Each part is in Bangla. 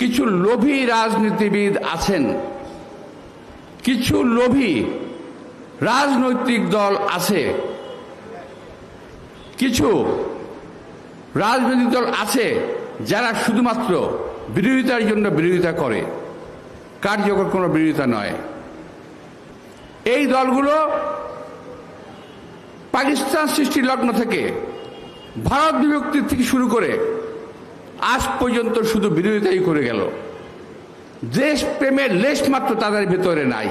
কিছু লোভী রাজনীতিবিদ আছেন, কিছু লোভী রাজনৈতিক দল আছে, কিছু রাজনৈতিক দল আছে যারা শুধুমাত্র বিরোধিতার জন্য বিরোধিতা করে, কার্যকর কোনো বিরোধিতা নয়। এই দলগুলো পাকিস্তান সৃষ্টির লগ্ন থেকে, ভারত বিভক্তির থেকে শুরু করে আজ পর্যন্ত শুধু বিরোধিতাই করে গেল। দেশ প্রেমের লেশ মাত্র তাদের ভেতরে নাই।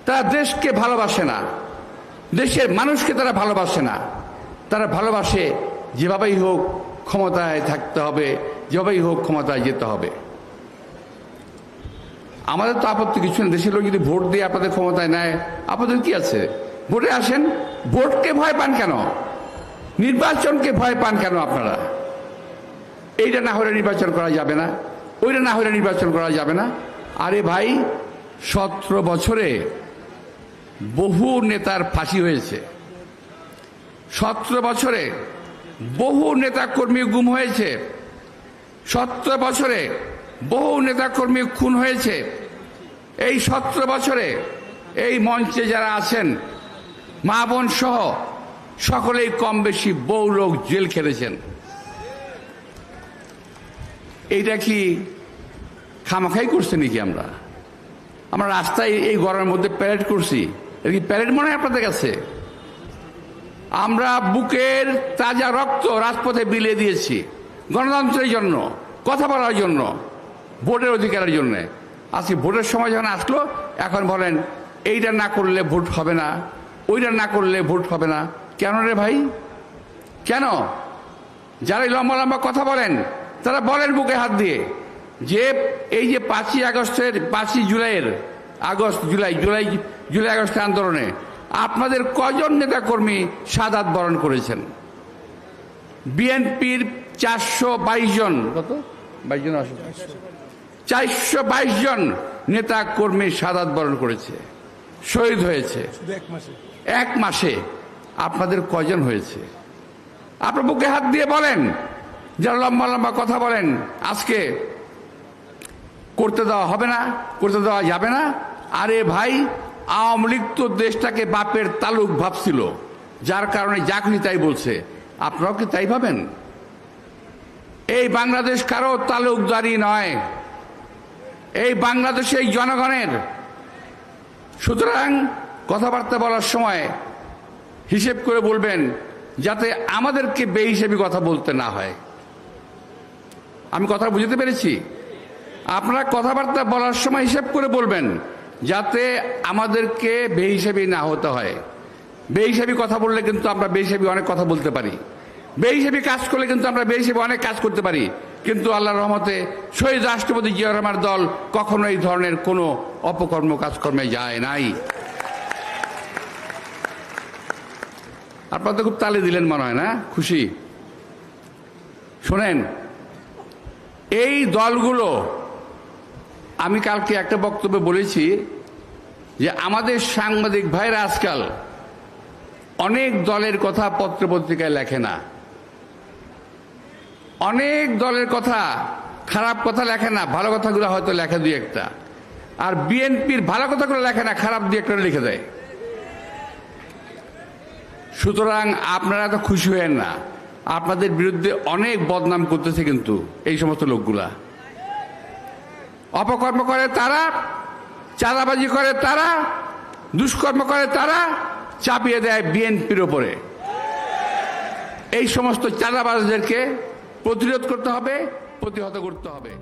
তারা দেশকে ভালোবাসে না, দেশের মানুষকে তারা ভালোবাসে না। তারা ভালোবাসে যেভাবেই হোক ক্ষমতায় থাকতে হবে, যেভাবেই হোক ক্ষমতায় যেতে হবে। আমাদের তো আপত্তি কিছু না। দেশের লোক যদি ভোট দিয়ে আপনাদের ক্ষমতায় নেয়, আপনাদের কি আছে? ভোটে আসেন। ভোটকে ভয় পান কেন? নির্বাচনকে ভয় পান কেন আপনারা? এইটা না হলে নির্বাচন করা যাবে না, ওইটা না হলে নির্বাচন করা যাবে না। আরে ভাই, 17 বছরে বহু নেতার ফাঁসি হয়েছে, 17 বছরে বহু নেতাকর্মী গুম হয়েছে, 17 বছরে বহু নেতাকর্মী খুন হয়েছে। এই 17 বছরে এই মঞ্চে যারা আছেন, মা বোন সহ সকলেই কম বেশি বহু লোক জেল খেটেছেন। এইটা কি খামাখাই করছে নাকি? আমরা রাস্তায় এই গরমের মধ্যে প্যারেড করছি, এটা কি প্যারেড মনে হয় আপনাদের কাছে? আমরা বুকের তাজা রক্ত রাজপথে বিলিয়ে দিয়েছি গণতন্ত্রের জন্য, কথা বলার জন্য, ভোটের অধিকারের জন্য। আজকে ভোটের সময় যখন আসলো, এখন বলেন এইটা না করলে ভোট হবে না, ওইটা না করলে ভোট হবে না। কেন রে ভাই, কেন? যারা লম্বা লম্বা কথা বলেন তারা বলেন বুকে হাত দিয়ে যে এই যে 5ই আগস্টের, 5ই জুলাইয়ের, জুলাই আগস্টের আন্দোলনে আপনাদের কজন নেতাকর্মী শাহাদাত বরণ করেছেন? বিএনপির 422 জন, কত 22 জন, 422 জন নেতা কর্মী শাহাদাত বরণ করেছে, শহীদ হয়েছে। এক মাসে আপনাদের কজন হয়েছে? আপনার বুকে হাত দিয়ে বলেন। যারা লম্বা লম্বা কথা বলেন আজকে করতে দেওয়া হবে না, করতে দেওয়া যাবে না। আরে ভাই, আওয়ামী লীগ তো দেশটাকে বাপের তালুক ভাবছিল, যার কারণে যা খুশি তাই বলছে। আপনারাও কি তাই ভাবেন? এই বাংলাদেশ কারো তালুকদারি নয়, এই বাংলাদেশ এই জনগণের। সুতরাং কথাবার্তা বলার সময় হিসেব করে বলবেন, যাতে আমাদেরকে বেহিসেবি কথা বলতে না হয়। আমি কথা বুঝতে পেরেছি? আপনারা কথাবার্তা বলার সময় হিসেব করে বলবেন, যাতে আমাদেরকে বেহিসেবি না হতে হয়। বেহিসেবি কথা বললে কিন্তু আমরা বেহিসেবি অনেক কথা বলতে পারি, বেহিসেবি কাজ করলে কিন্তু আমরা বেহিসেবি অনেক কাজ করতে পারি। কিন্তু আল্লাহর রহমতে শহীদ রাষ্ট্রপতি জিয়া রহমানের দল কখনো এই ধরনের কোনো অপকর্ম কাজকর্মে যায় নাই। আপনারা তো খুব তালি দিলেন মনে হয়, না? খুশি? শোনেন, এই দলগুলো, আমি কালকে একটা বক্তব্যে বলেছি যে আমাদের সাংবাদিক ভাইরা আজকাল অনেক দলের কথা পত্রপত্রিকায় লেখে না, অনেক দলের কথা, খারাপ কথা লেখে না, ভালো কথাগুলো হয়তো লেখে দুই একটা। আর বিএনপির ভালো কথাগুলো লেখে না, খারাপ দুই একটা লিখে দেয়। সুতরাং আপনারা তো খুশি হয়েন না, আপনাদের বিরুদ্ধে অনেক বদনাম করতেছে কিন্তু এই সমস্ত লোকগুলা। অপকর্ম করে তারা, চাঁদাবাজি করে তারা, দুষ্কর্ম করে তারা, চাপিয়ে দেয় বিএনপির ওপরে। এই সমস্ত চাঁদাবাজদেরকে প্রতিরোধ করতে হবে, প্রতিহত করতে হবে।